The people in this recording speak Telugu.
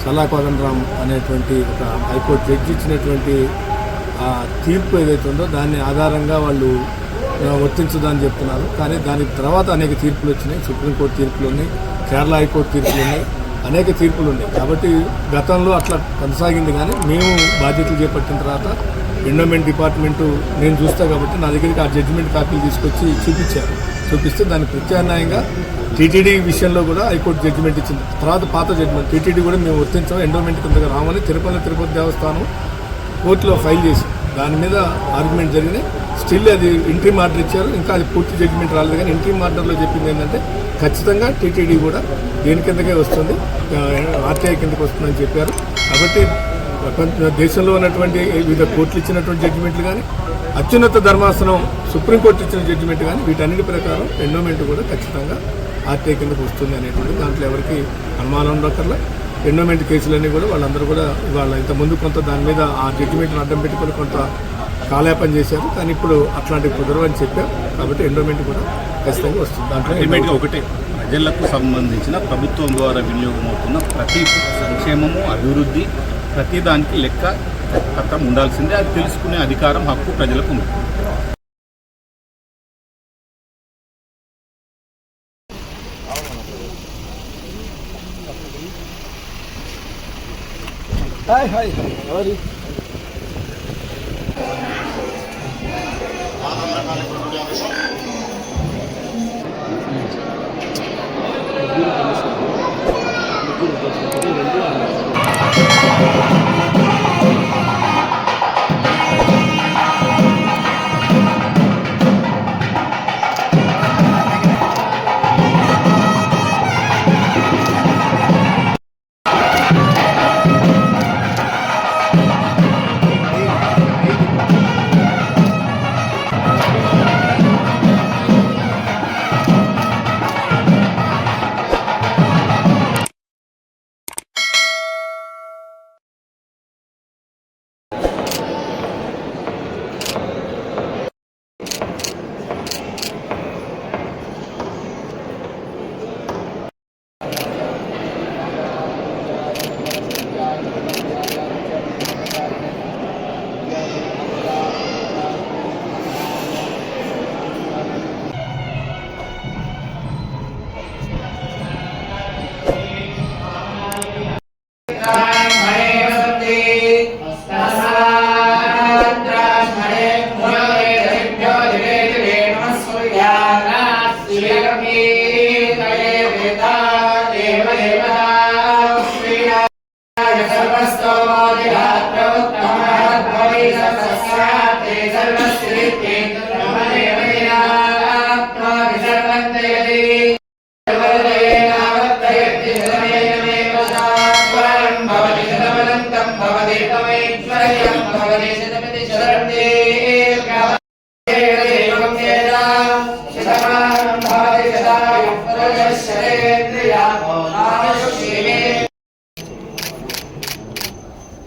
చల్లా కోదండరాం అనేటువంటి ఒక హైకోర్టు జడ్జి ఇచ్చినటువంటి ఆ తీర్పు ఏదైతే ఉందో దాన్ని ఆధారంగా వాళ్ళు వర్తించదని చెప్తున్నారు. కానీ దాని తర్వాత అనేక తీర్పులు వచ్చినాయి. సుప్రీంకోర్టు తీర్పులు ఉన్నాయి, కేరళ హైకోర్టు తీర్పులు ఉన్నాయి, అనేక తీర్పులు ఉన్నాయి. కాబట్టి గతంలో అట్లా కొనసాగింది. కానీ మేము బాధ్యతలు చేపట్టిన తర్వాత ఎండోమెంట్ డిపార్ట్మెంటు నేను చూస్తా కాబట్టి నా దగ్గరికి ఆ జడ్జిమెంట్ కాపీలు తీసుకొచ్చి చూపిస్తే దానికి ప్రత్యామ్నాయంగా టీటీడీ విషయంలో కూడా హైకోర్టు జడ్జిమెంట్ ఇచ్చింది. తర్వాత పాత జడ్జిమెంట్ టీటీడీ కూడా మేము వర్తించాం, ఎండోమెంట్ కిందగా రామని తిరుపతి దేవస్థానం కోర్టులో ఫైల్ చేసి దాని మీద ఆర్గ్యుమెంట్ జరిగినాయి. స్టిల్ అది ఇంట్రీమ్ ఆర్డర్ ఇచ్చారు. ఇంకా అది పూర్తి జడ్జిమెంట్ రాలేదు. కానీ ఇంట్రీమ్ ఆర్డర్లో చెప్పింది ఏంటంటే ఖచ్చితంగా టీటీడీ కూడా దేని కిందకే వస్తుంది, ఆర్టీఐ కిందకి వస్తుందని చెప్పారు. కాబట్టి దేశంలో ఉన్నటువంటి వివిధ కోర్టులు ఇచ్చినటువంటి జడ్జిమెంట్లు కానీ అత్యున్నత ధర్మాసనం సుప్రీంకోర్టు ఇచ్చిన జడ్జిమెంట్ కానీ వీటన్నిటి ప్రకారం ఎండోమెంట్ కూడా ఖచ్చితంగా ఆర్టీఐ కిందకు వస్తుంది అనేటువంటి దాంట్లో ఎవరికి అనుమానం ఉండక్కర్లా. ఎండోమెంట్ కేసులన్నీ కూడా వాళ్ళందరూ కూడా వాళ్ళ ఇంతకుముందు కొంత దాని మీద ఆ జడ్జిమెంట్ను అడ్డం పెట్టుకొని కొంత కాలయాపన చేశారు. కానీ ఇప్పుడు అట్లాంటి కుదరవు అని చెప్పారు. కాబట్టి ఎండోమెంట్ కూడా ఖచ్చితంగా వస్తుంది. దాంట్లో ఒకటే ప్రజలకు సంబంధించిన ప్రభుత్వం ద్వారా వినియోగమవుతున్న ప్రతి సంక్షేమము, అభివృద్ధి, ప్రతి దానికి లెక్క పత్రం ఉండాల్సిందే. అది తెలుసుకునే అధికారం, హక్కు ప్రజలకు ఉంది. भवति